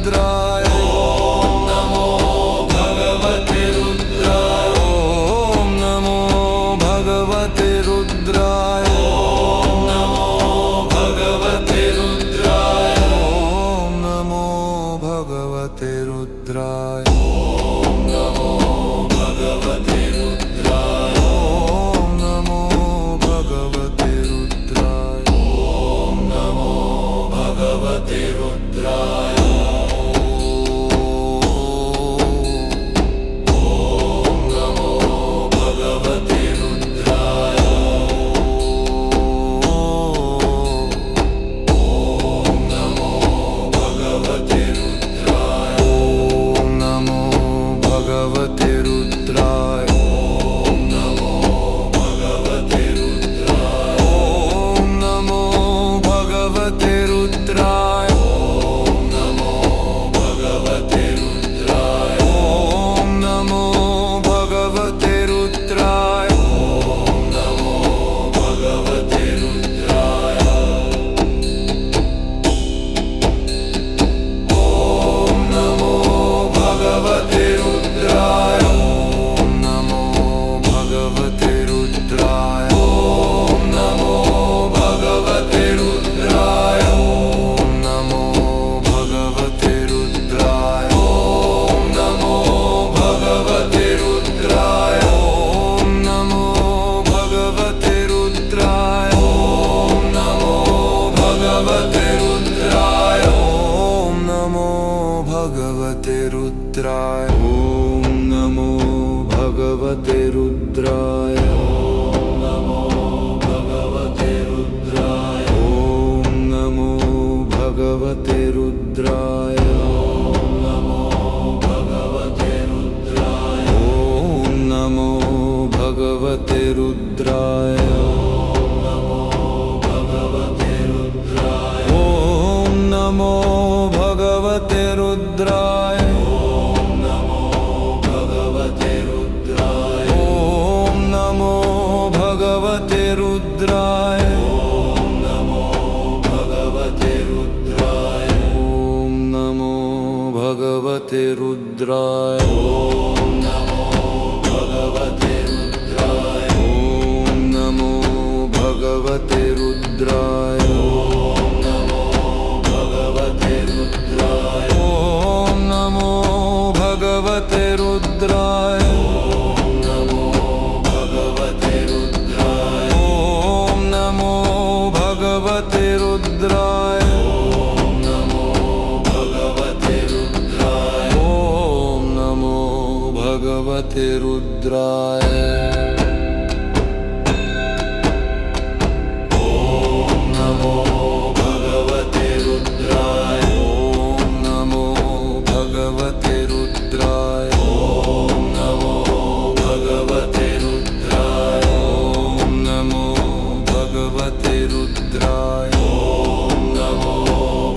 रुद्राय ॐ नमो भगवते रुद्राय ॐ नमो भगवते रुद्राय ॐ नमो भगवते रुद्राय ॐ नमो भगवते रुद्राय ॐ नमो भगवते रुद्राय ॐ नमो भगवते रुद्राय ॐ नमो भगवते रुद्राय रुद्राय ॐ नमो भगवते रुद्राय ॐ नमो भगवते रुद्राय ॐ नमो भगवते रुद्राय ॐ नमो भगवते रुद्राय ॐ नमो भगवते रुद्राय ॐ नमो भगवते रुद्राय ॐ नमो भगवते रुद्राय रुद्राय ॐ नमो भगवते रुद्राय ॐ नमो भगवते रुद्राय ॐ नमो भगवते रुद्राय ॐ नमो भगवते रुद्राय ॐ नमो भगवते रुद्राय ॐ नमो भगवते रुद्राय भगवते रुद्राय ॐ नमो भगवते रुद्राय ॐ नमो भगवते रुद्राय ॐ नमो भगवते रुद्राय ॐ नमो भगवते रुद्राय ॐ नमो भगवते रुद्राय ॐ नमो भगवते रुद्राय ॐ नमो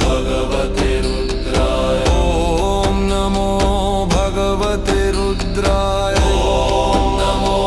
भगवते रुद्राय ॐ नमो भगवते रुद्राय ॐ नमो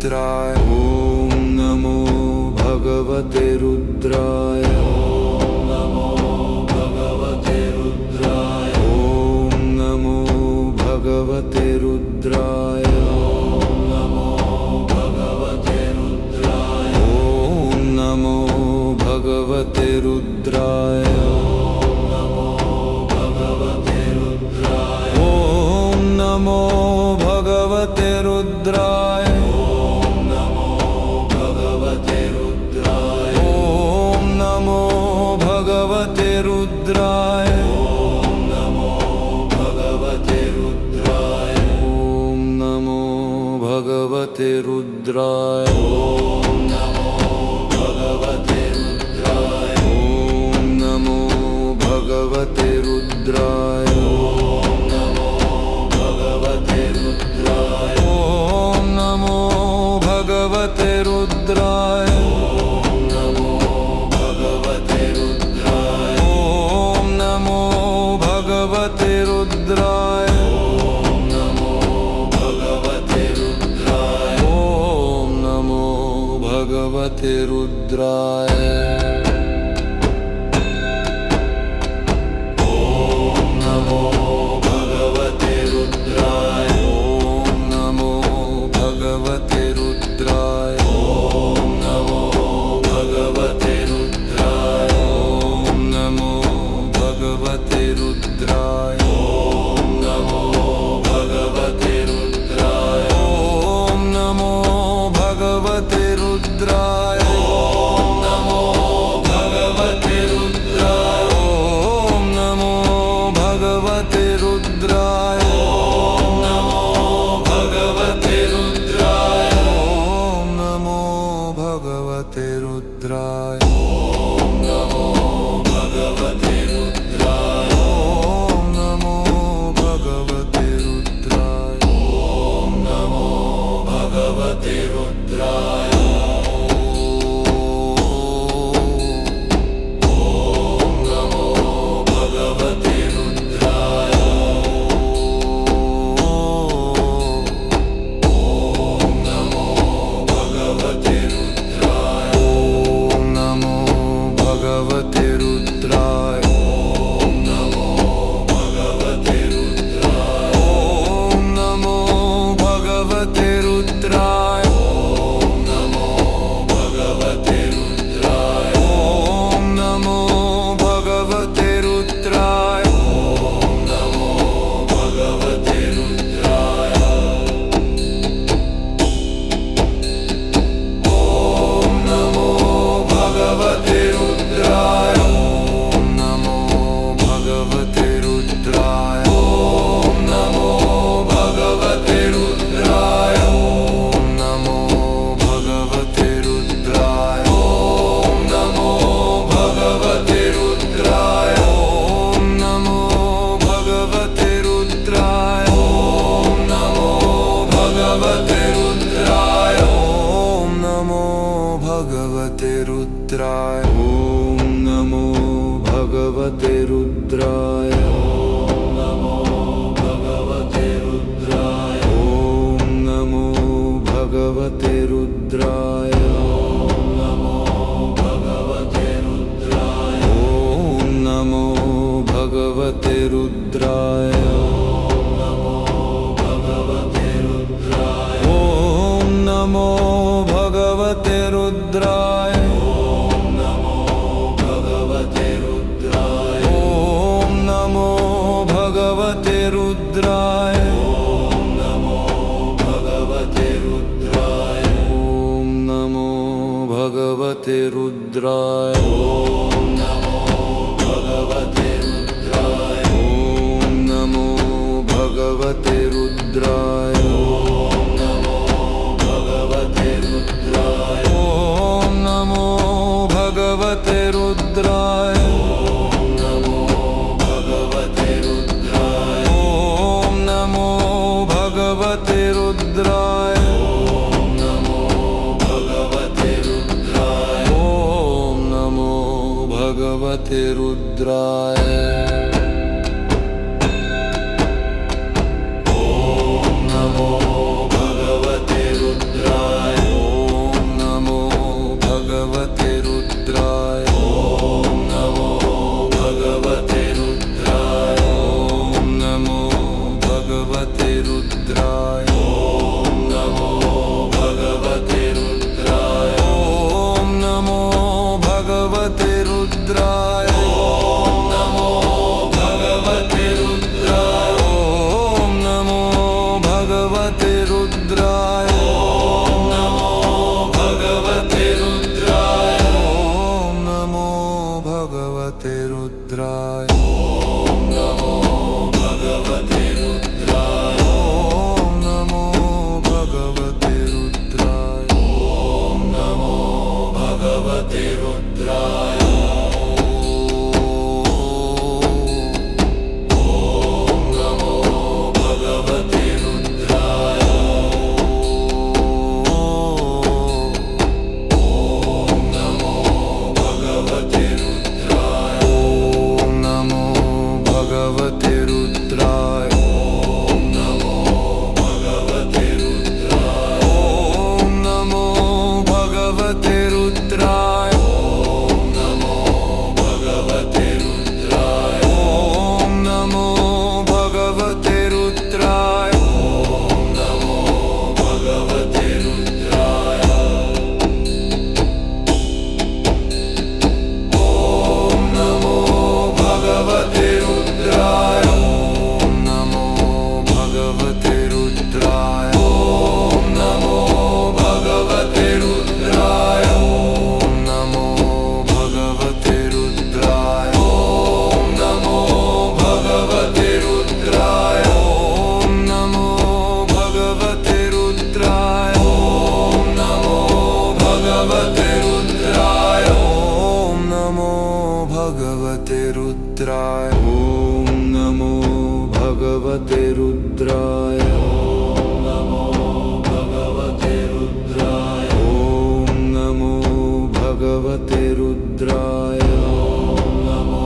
रुद्राय ॐ नमो भगवते रुद्राय ॐ नमो भगवते रुद्राय ॐ नमो भगवते रुद्राय ॐ नमो भगवते रुद्राय ॐ नमो भगवते रुद्राय नमो भगवते रुद्राय ॐ नमो भगवते रुद्राय ॐ नमो भगवते रुद्राय ॐ नमो भगवते रुद्राय ॐ नमो भगवते रुद्राय ॐ नमो भगवते रुद्राय ॐ नमो भगवते रुद्राय भगवते रुद्राय ॐ नमो भगवते रुद्राय ॐ नमो भगवते रुद्राय ॐ नमो भगवते रुद्राय ॐ नमो भगवते रुद्राय रुद्राय ॐ नमो भगवते रुद्राय ॐ नमो भगवते रुद्राय ॐ नमो भगवते रुद्राय ॐ नमो भगवते रुद्राय ॐ नमो भगवते रुद्राय ॐ नमो भगवते रुद्राय ॐ नमो भगवते रुद्राय रुद्राय ॐ नमो भगवते रुद्राय ॐ नमो भगवते रुद्राय ॐ नमो भगवते रुद्राय ॐ नमो भगवते रुद्राय ॐ नमो भगवते रुद्राय ॐ नमो भगवते रुद्राय भगवते रुद्राय ॐ नमो भगवते रुद्राय ॐ नमो भगवते रुद्राय ॐ नमो भगवते रुद्राय रुद्राय ॐ नमो भगवते रुद्राय ॐ नमो भगवते रुद्राय ॐ नमो भगवते रुद्राय ॐ नमो भगवते रुद्राय ॐ नमो भगवते रुद्राय ॐ नमो भगवते रुद्राय ॐ नमो भगवते रुद्राय ॐ नमो भगवते रुद्राय ॐ नमो भगवते रुद्राय भगवते रुद्राय ॐ नमो भगवते रुद्राय ॐ नमो भगवते रुद्राय ॐ नमो भगवते रुद्राय ॐ नमो भगवते रुद्राय ॐ नमो भगवते रुद्राय ॐ नमो भगवते रुद्राय रुद्राय ॐ नमो भगवते रुद्राय ॐ नमो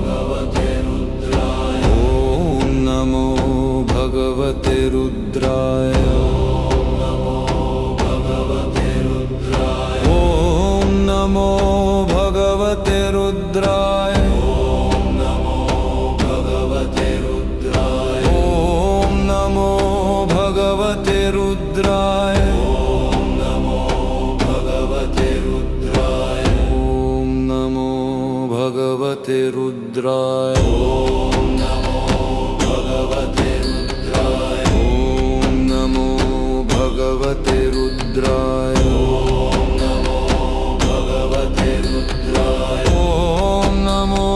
भगवते रुद्राय ॐ नमो भगवते रुद्राय ॐ नमो भगवते रुद्राय ॐ नमो भगवते रुद्राय ॐ नमो भगवते रुद्राय भगवते रुद्राय ॐ नमो भगवते रुद्राय ॐ नमो भगवते रुद्राय ॐ नमो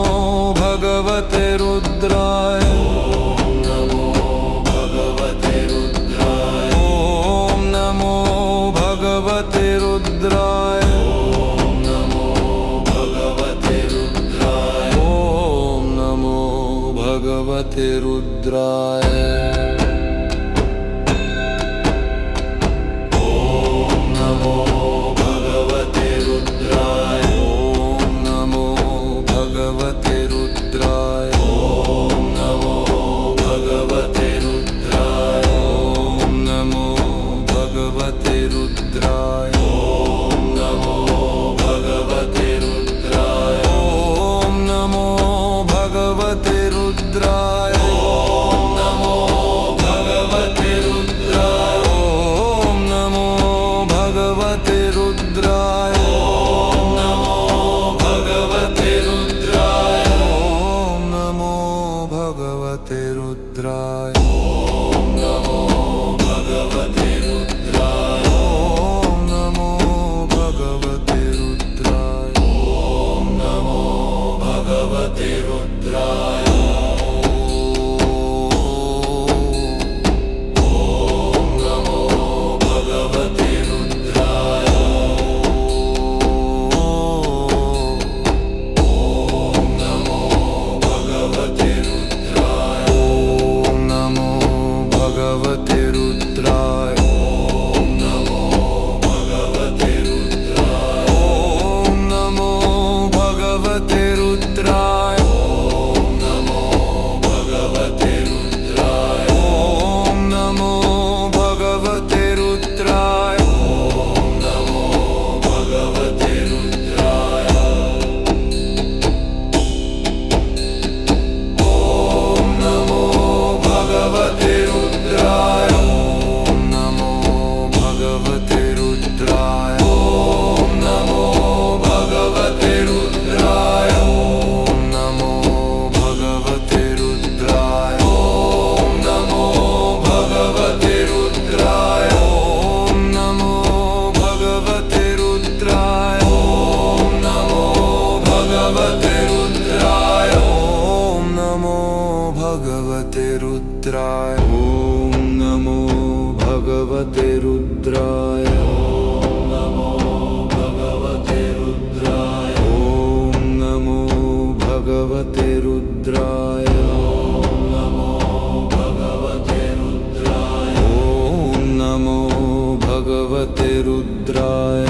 भगवते रुद्राय ॐ नमो भगवते रुद्राय ॐ नमो भगवते रुद्राय ॐ नमो भगवते रुद्राय ॐ नमो भगवते रुद्राय ॐ नमो भगवते रुद्राय ॐ नमो भगवते रुद्राय ॐ नमो भगवते रुद्राय ॐ नमो भगवते रुद्राय ॐ नमो भगवते रुद्राय ॐ नमो भगवते रुद्राय ॐ नमो भगवते रुद्राय ॐ नमो भगवते रुद्राय ॐ नमो भगवते रुद्राय ॐ नमो भगवते रुद्राय ॐ नमो भगवते रुद्राय ॐ नमो भगवते रुद्राय ॐ नमो भगवते रुद्राय ॐ नमो भगवते रुद्राय ॐ नमो भगवते रुद्राय ॐ नमो भगवते रुद्राय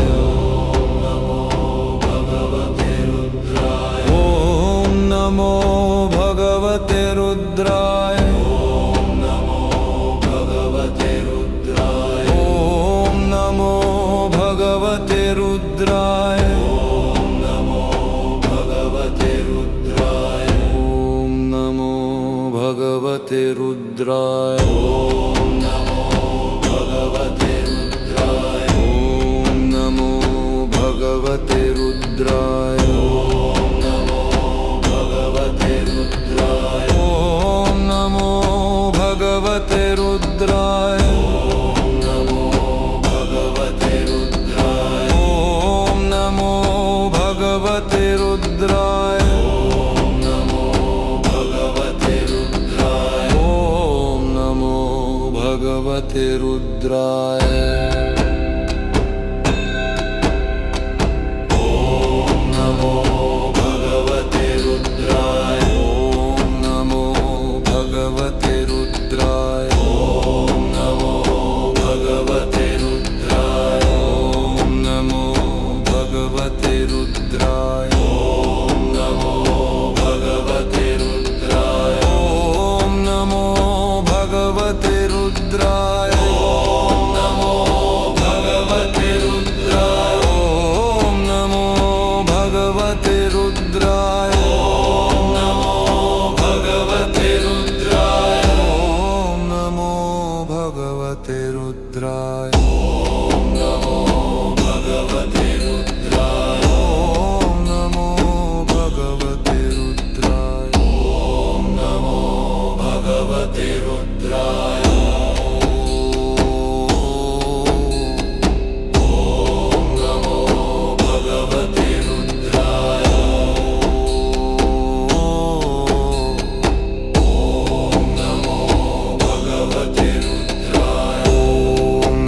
नमो भगवते रुद्राय ॐ नमो भगवते रुद्राय ॐ नमो भगवते रुद्राय ॐ नमो भगवते रुद्राय ॐ नमो भगवते रुद्राय ॐ नमो भगवते रुद्राय ॐ नमो भगवते रुद्राय भगवते रुद्राय ॐ नमो भगवते रुद्राय ॐ नमो भगवते रुद्राय ॐ नमो भगवते रुद्राय ॐ नमो भगवते रुद्राय रुद्राय ॐ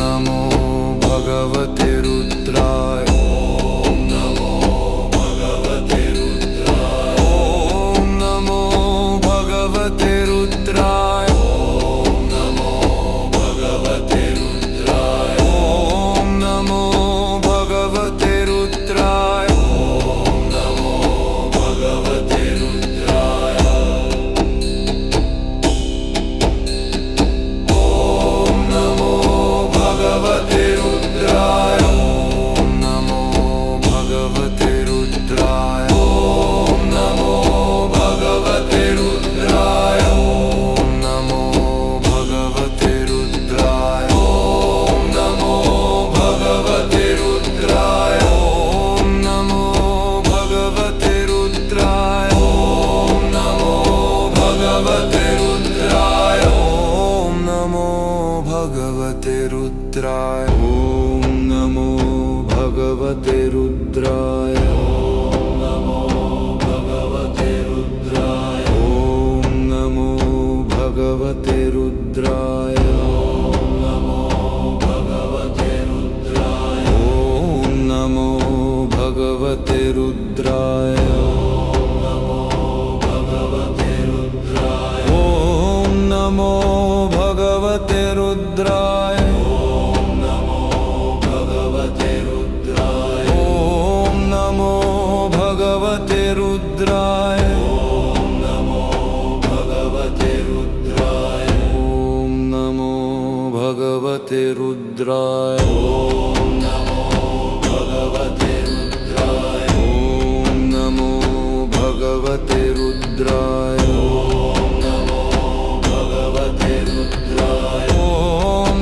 नमो भगवते रुद्राय ॐ नमो भगवते रुद्राय ॐ नमो भगवते रुद्राय ॐ नमो भगवते रुद्राय ॐ नमो भगवते रुद्राय ॐ नमो भगवते रुद्राय ॐ नमो भगवते रुद्राय रुद्राय ॐ नमो भगवते रुद्राय ॐ नमो भगवते रुद्राय ॐ नमो भगवते रुद्राय ॐ नमो भगवते रुद्राय ॐ नमो भगवते रुद्राय ॐ नमो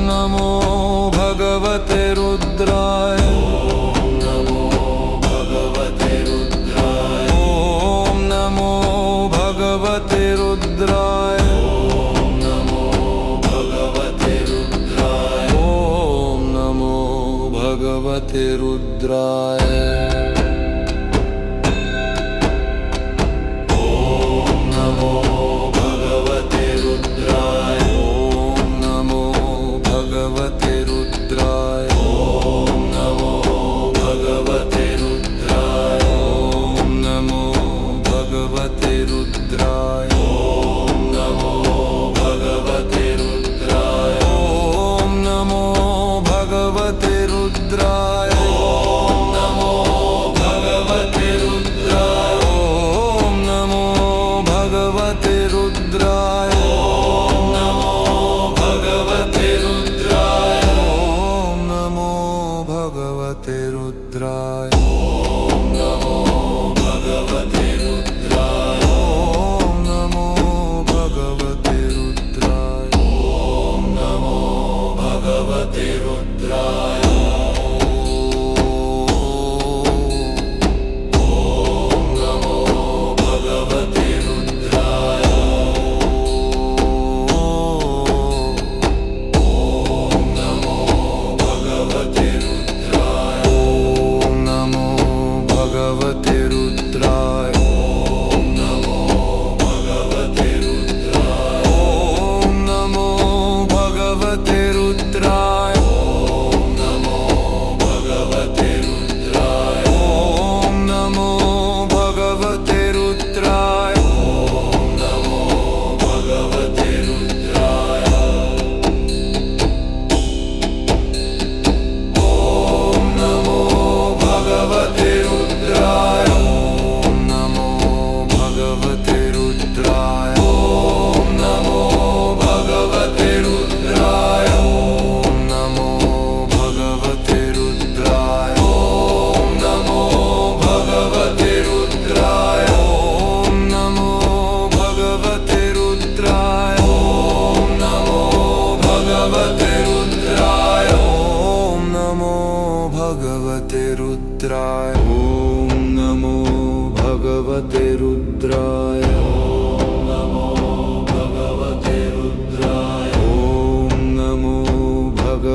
भगवते रुद्राय भगवते रुद्राय ॐ नमो भगवते रुद्राय ॐ नमो भगवते रुद्राय ॐ नमो भगवते रुद्राय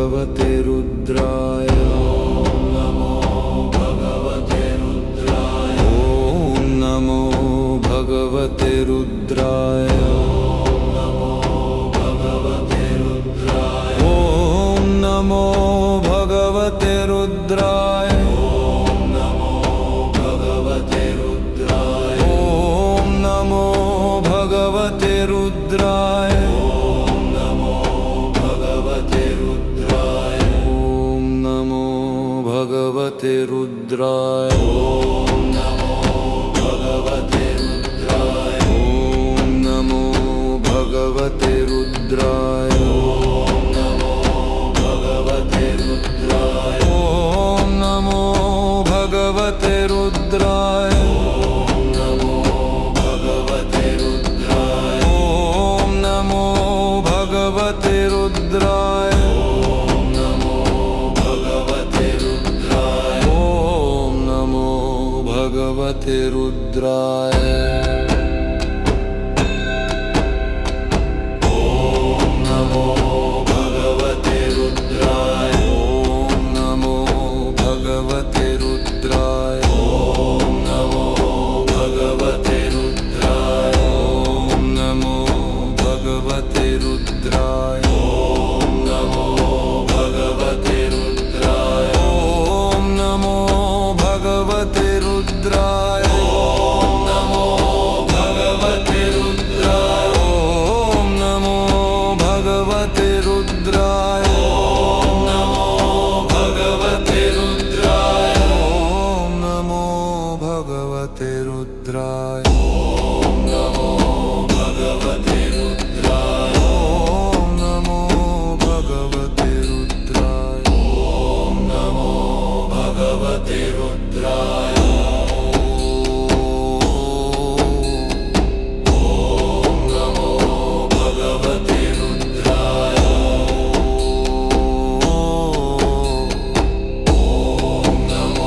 भगवते रुद्राय ॐ नमो भगवते रुद्राय ॐ नमो भगवते रुद्राय ॐ नमो भगवते रुद्राय ॐ नमो भगवते रुद्राय ॐ नमो भगवते रुद्राय ॐ नमो भगवते रुद्राय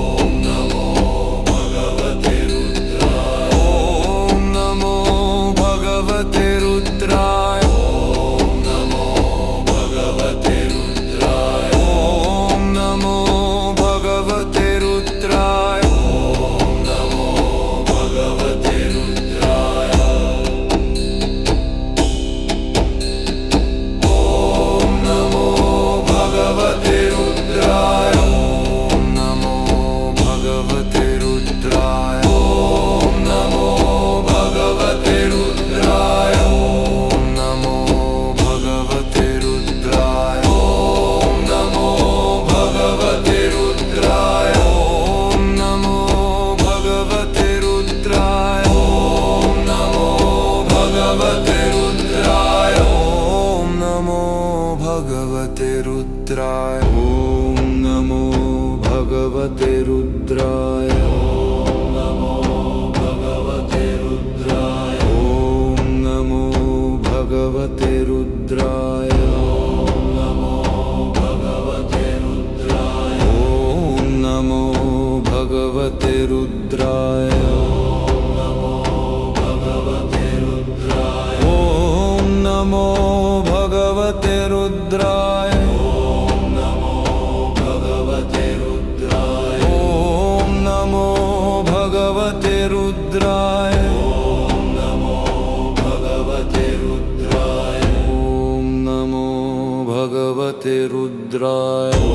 ॐ नमो भगवते रुद्राय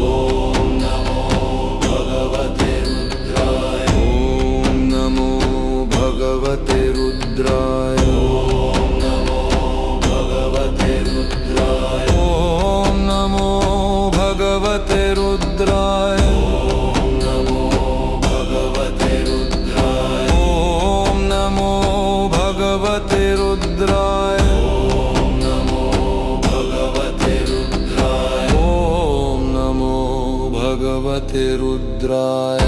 ॐ नमो भगवते रुद्राय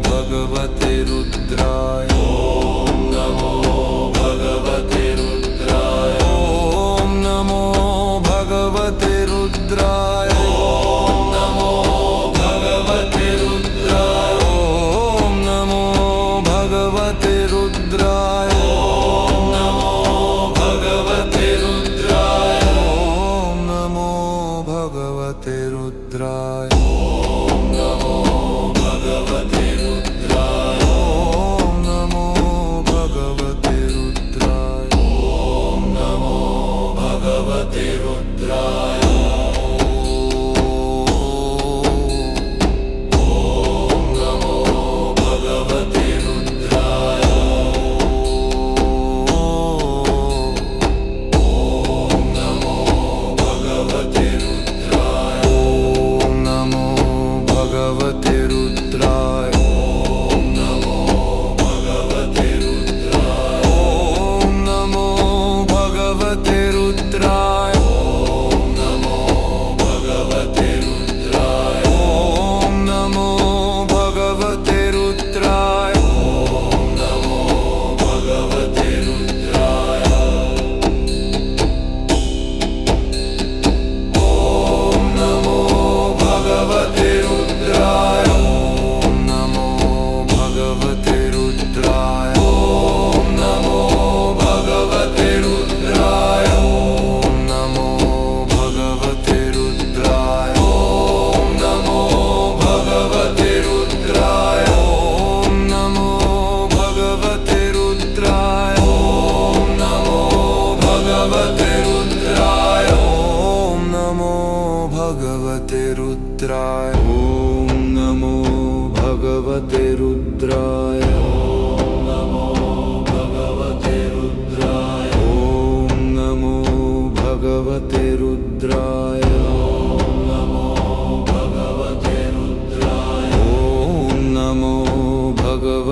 भगवते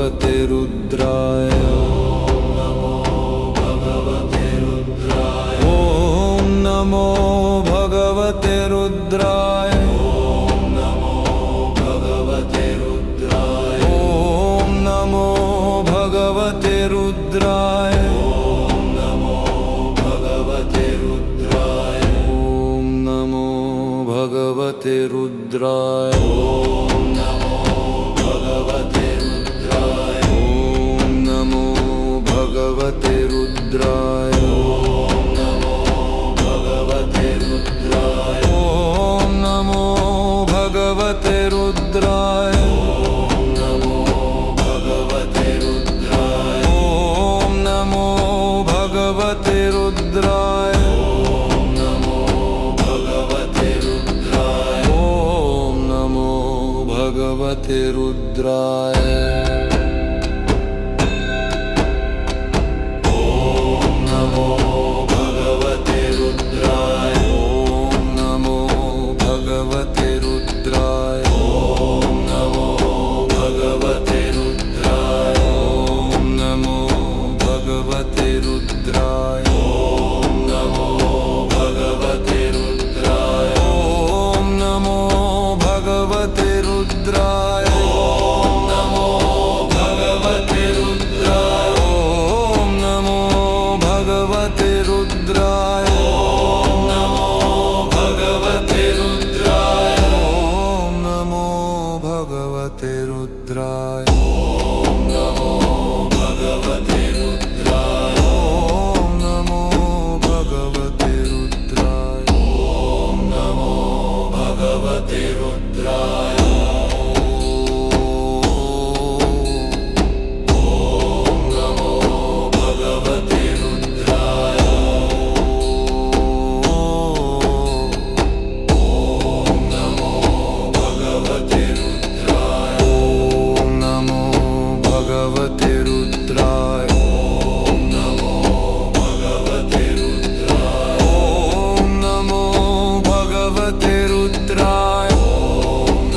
भगवते रुद्राय ॐ नमो भगवते रुद्राय ॐ नमो भगवते रुद्राय ॐ नमो भगवते रुद्राय ॐ नमो भगवते रुद्राय ॐ नमो भगवते रुद्राय ॐ नमो भगवते रुद्राय ॐ नमो भगवते रुद्राय ॐ नमो भगवते रुद्राय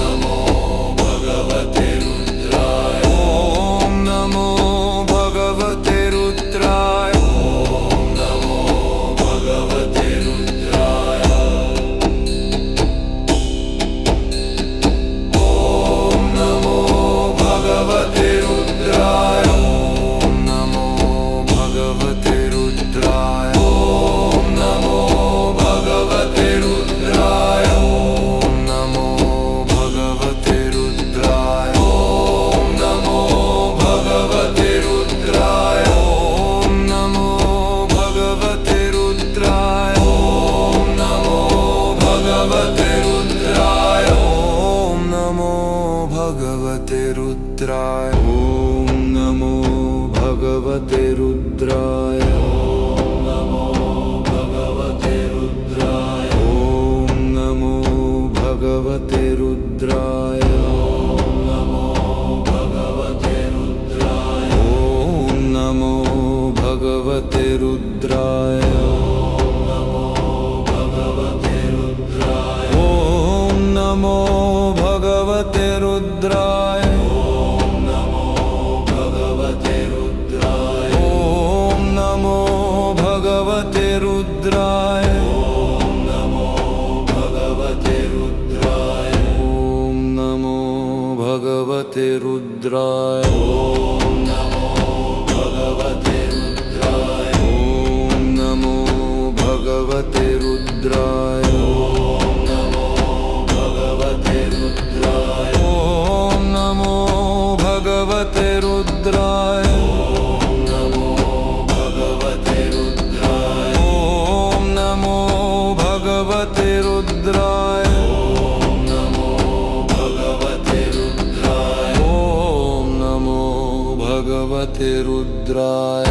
ॐ नमो भगवते रुद्राय ॐ नमो भगवते रुद्राय ॐ नमो भगवते रुद्राय भगवते रुद्राय